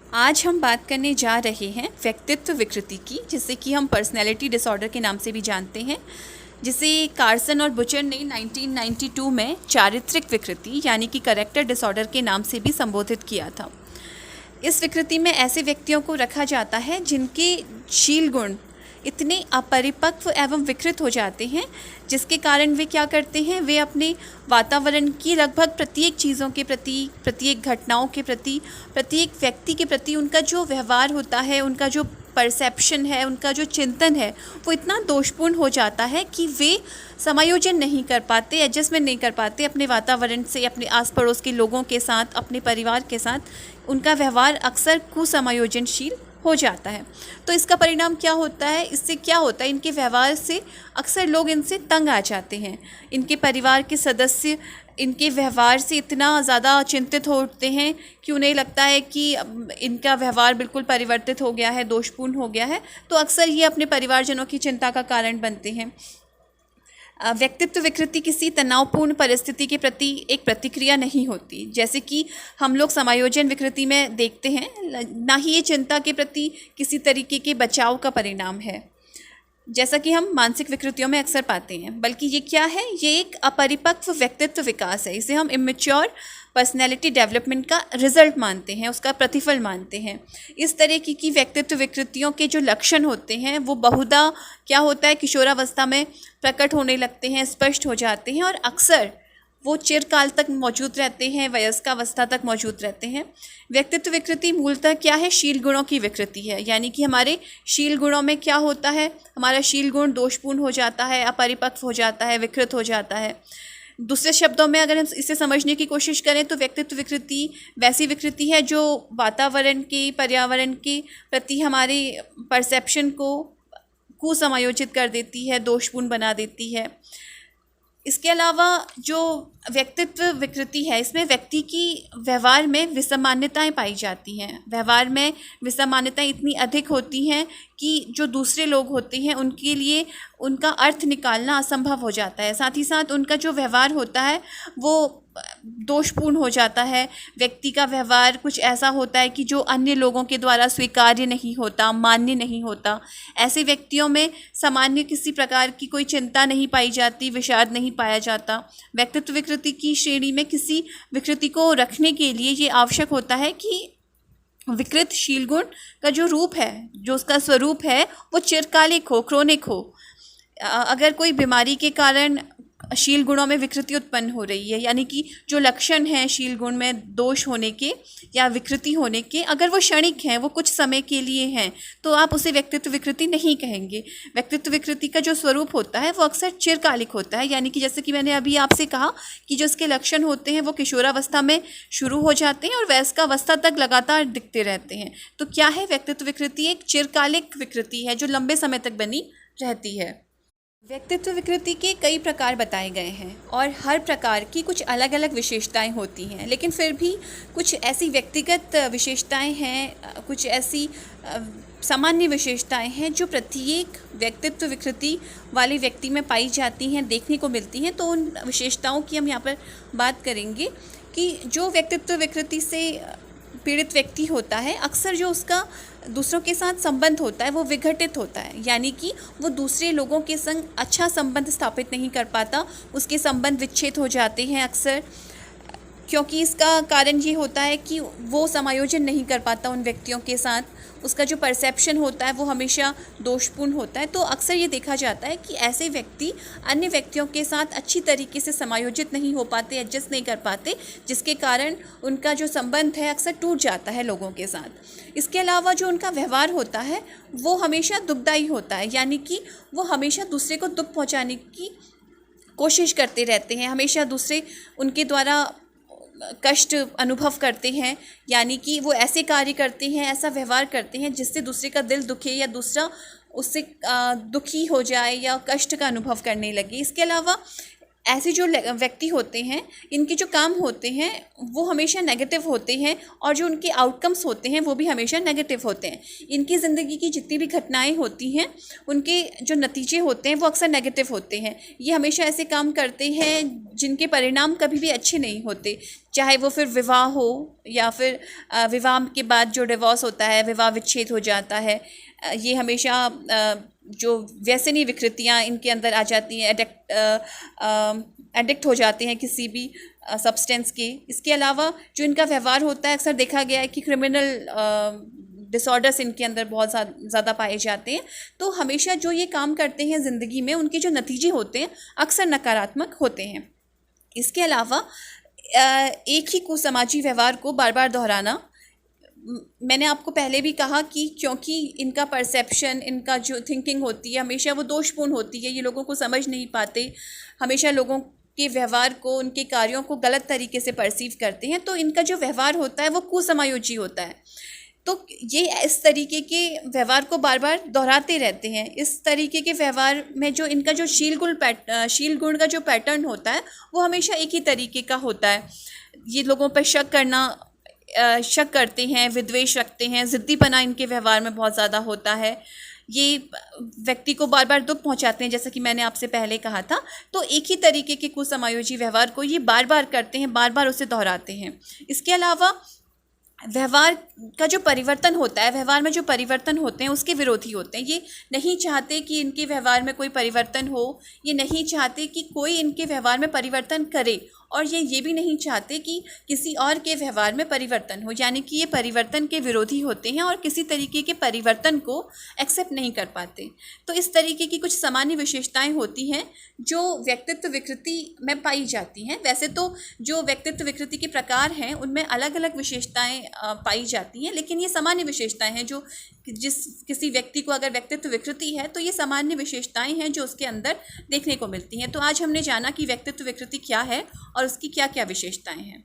आज हम बात करने जा रहे हैं व्यक्तित्व विकृति की, जिसे कि हम पर्सनैलिटी डिसऑर्डर के नाम से भी जानते हैं, जिसे कार्सन और बुचर ने 1992 में चारित्रिक विकृति यानी कि करेक्टर डिसऑर्डर के नाम से भी संबोधित किया था। इस विकृति में ऐसे व्यक्तियों को रखा जाता है जिनके शील गुण इतने अपरिपक्व एवं विकृत हो जाते हैं, जिसके कारण वे क्या करते हैं, वे अपने वातावरण की लगभग प्रत्येक चीज़ों के प्रति, प्रत्येक घटनाओं के प्रति, प्रत्येक व्यक्ति के प्रति उनका जो व्यवहार होता है, उनका जो परसेप्शन है, उनका जो चिंतन है, वो इतना दोषपूर्ण हो जाता है कि वे समायोजन नहीं कर पाते, एडजस्टमेंट नहीं कर पाते अपने वातावरण से, अपने आस पड़ोस के लोगों के साथ, अपने परिवार के साथ। उनका व्यवहार अक्सर कुसमायोजनशील हो जाता है। तो इसका परिणाम क्या होता है, इससे क्या होता है, इनके व्यवहार से अक्सर लोग इनसे तंग आ जाते हैं। इनके परिवार के सदस्य इनके व्यवहार से इतना ज़्यादा चिंतित होते हैं कि उन्हें लगता है कि इनका व्यवहार बिल्कुल परिवर्तित हो गया है, दोषपूर्ण हो गया है। तो अक्सर ये अपने परिवारजनों की चिंता का कारण बनते हैं। व्यक्तित्व विकृति किसी तनावपूर्ण परिस्थिति के प्रति एक प्रतिक्रिया नहीं होती, जैसे कि हम लोग समायोजन विकृति में देखते हैं। ना ही ये चिंता के प्रति किसी तरीके के बचाव का परिणाम है, जैसा कि हम मानसिक विकृतियों में अक्सर पाते हैं, बल्कि ये क्या है, ये एक अपरिपक्व व्यक्तित्व विकास है। इसे हम इमेच्योर पर्सनैलिटी डेवलपमेंट का रिजल्ट मानते हैं, उसका प्रतिफल मानते हैं। इस तरह की व्यक्तित्व विकृतियों के जो लक्षण होते हैं वो बहुधा क्या होता है, किशोरावस्था में प्रकट होने लगते हैं, स्पष्ट हो जाते हैं और अक्सर वो चिरकाल तक मौजूद रहते हैं, वयस्कावस्था तक मौजूद रहते हैं। व्यक्तित्व विकृति मूलतः क्या है, शील गुणों की विकृति है, यानी कि हमारे शील गुणों में क्या होता है, हमारा शील गुण दोषपूर्ण हो जाता है, अपरिपक्व हो जाता है, विकृत हो जाता है। दूसरे शब्दों में अगर हम इसे समझने की कोशिश करें तो व्यक्तित्व विकृति वैसी विकृति है जो वातावरण के, पर्यावरण के प्रति हमारे परसेप्शन को कुसमायोजित कर देती है, दोषपूर्ण बना देती है। इसके अलावा जो व्यक्तित्व विकृति है, इसमें व्यक्ति की व्यवहार में विसमान्यताएं पाई जाती हैं। व्यवहार में विसमान्यताएं इतनी अधिक होती हैं कि जो दूसरे लोग होते हैं उनके लिए उनका अर्थ निकालना असंभव हो जाता है। साथ ही साथ उनका जो व्यवहार होता है वो दोषपूर्ण हो जाता है। व्यक्ति का व्यवहार कुछ ऐसा होता है कि जो अन्य लोगों के द्वारा स्वीकार्य नहीं होता, मान्य नहीं होता। ऐसे व्यक्तियों में सामान्य किसी प्रकार की कोई चिंता नहीं पाई जाती, विषाद नहीं पाया जाता। व्यक्तित्व विकृति की श्रेणी में किसी विकृति को रखने के लिए ये आवश्यक होता है कि विकृत शील गुण का जो रूप है, जो उसका स्वरूप है, वो चिरकालिक हो, क्रोनिक हो। अगर कोई बीमारी के कारण शील गुणों में विकृति उत्पन्न हो रही है, यानी कि जो लक्षण हैं शील गुण में दोष होने के या विकृति होने के, अगर वो क्षणिक हैं, वो कुछ समय के लिए हैं, तो आप उसे व्यक्तित्व विकृति नहीं कहेंगे। व्यक्तित्व विकृति का जो स्वरूप होता है वो अक्सर चिरकालिक होता है, यानी कि जैसे कि मैंने अभी आपसे कहा कि जो इसके लक्षण होते हैं वो किशोरावस्था में शुरू हो जाते हैं और वयस्कावस्था तक लगातार दिखते रहते हैं। तो क्या है, व्यक्तित्व विकृति एक चिरकालिक विकृति है जो लंबे समय तक बनी रहती है। व्यक्तित्व विकृति के कई प्रकार बताए गए हैं और हर प्रकार की कुछ अलग अलग विशेषताएं होती हैं, लेकिन फिर भी कुछ ऐसी व्यक्तिगत विशेषताएं हैं, कुछ ऐसी सामान्य विशेषताएं हैं जो प्रत्येक व्यक्तित्व विकृति वाले व्यक्ति में पाई जाती हैं, देखने को मिलती हैं। तो उन विशेषताओं की हम यहाँ पर बात करेंगे कि जो व्यक्तित्व विकृति से पीड़ित व्यक्ति होता है, अक्सर जो उसका दूसरों के साथ संबंध होता है वो विघटित होता है, यानी कि वो दूसरे लोगों के संग अच्छा संबंध स्थापित नहीं कर पाता, उसके संबंध विच्छेद हो जाते हैं अक्सर, क्योंकि इसका कारण ये होता है कि वो समायोजन नहीं कर पाता उन व्यक्तियों के साथ। उसका जो परसेप्शन होता है वो हमेशा दोषपूर्ण होता है। तो अक्सर ये देखा जाता है कि ऐसे व्यक्ति अन्य व्यक्तियों के साथ अच्छी तरीके से समायोजित नहीं हो पाते, एडजस्ट नहीं कर पाते, जिसके कारण उनका जो संबंध है अक्सर टूट जाता है लोगों के साथ। इसके अलावा जो उनका व्यवहार होता है वो हमेशा दुखदायी होता है, यानी कि वो हमेशा दूसरे को दुख पहुँचाने की कोशिश करते रहते हैं, हमेशा दूसरे उनके द्वारा कष्ट अनुभव करते हैं, यानी कि वो ऐसे कार्य करते हैं, ऐसा व्यवहार करते हैं जिससे दूसरे का दिल दुखे या दूसरा उससे दुखी हो जाए या कष्ट का अनुभव करने लगे। इसके अलावा ऐसे जो व्यक्ति होते हैं, इनके जो काम होते हैं वो हमेशा नेगेटिव होते हैं और जो उनके आउटकम्स होते हैं वो भी हमेशा नेगेटिव होते हैं। इनकी ज़िंदगी की जितनी भी घटनाएं होती हैं उनके जो नतीजे होते हैं वो अक्सर नेगेटिव होते हैं। ये हमेशा ऐसे काम करते हैं जिनके परिणाम कभी भी अच्छे नहीं होते, चाहे वो फिर विवाह हो या फिर विवाह के बाद जो डिवोर्स होता है, विवाह विच्छेद हो जाता है। ये हमेशा जो व्यसनी विकृतियाँ इनके अंदर आ जाती हैं, एडिक्ट हो जाते हैं किसी भी सब्सटेंस के। इसके अलावा जो इनका व्यवहार होता है, अक्सर देखा गया है कि क्रिमिनल डिसऑर्डर्स इनके अंदर बहुत ज़्यादा पाए जाते हैं। तो हमेशा जो ये काम करते हैं ज़िंदगी में, उनके जो नतीजे होते हैं अक्सर नकारात्मक होते हैं। इसके अलावा एक ही कुसामाजिक व्यवहार को बार बार दोहराना, मैंने आपको पहले भी कहा कि क्योंकि इनका परसेप्शन, इनका जो थिंकिंग होती है हमेशा वो दोषपूर्ण होती है। ये लोगों को समझ नहीं पाते, हमेशा लोगों के व्यवहार को, उनके कार्यों को गलत तरीके से परसीव करते हैं। तो इनका जो व्यवहार होता है वो कुसमायोजी होता है। तो ये इस तरीके के व्यवहार को बार बार दोहराते रहते हैं। इस तरीके के व्यवहार में जो इनका जो शील गुण का जो पैटर्न होता है वो हमेशा एक ही तरीके का होता है। ये लोगों पर शक करते हैं, विद्वेष रखते हैं, ज़िद्दीपना इनके व्यवहार में बहुत ज़्यादा होता है। ये व्यक्ति को बार बार दुख पहुंचाते हैं, जैसा कि मैंने आपसे पहले कहा था। तो एक ही तरीके के कुसमायोजी व्यवहार को ये बार बार करते हैं, बार बार उसे दोहराते हैं। इसके अलावा व्यवहार का जो परिवर्तन होता है, व्यवहार में जो परिवर्तन होते हैं उसके विरोधी होते हैं। ये नहीं चाहते कि इनके व्यवहार में कोई परिवर्तन हो, ये नहीं चाहते कि कोई इनके व्यवहार में परिवर्तन करे, और ये भी नहीं चाहते कि किसी और के व्यवहार में परिवर्तन हो। यानी कि ये परिवर्तन के विरोधी होते हैं और किसी तरीके के परिवर्तन को एक्सेप्ट नहीं कर पाते। तो इस तरीके की कुछ सामान्य विशेषताएं होती हैं जो व्यक्तित्व विकृति में पाई जाती हैं। वैसे तो जो व्यक्तित्व विकृति के प्रकार हैं उनमें अलग अलग विशेषताएं पाई जाती हैं, लेकिन ये सामान्य विशेषताएं हैं जो किसी व्यक्ति को अगर व्यक्तित्व विकृति है तो ये सामान्य विशेषताएं हैं जो उसके अंदर देखने को मिलती हैं। तो आज हमने जाना कि व्यक्तित्व विकृति क्या है और उसकी क्या क्या विशेषताएं हैं।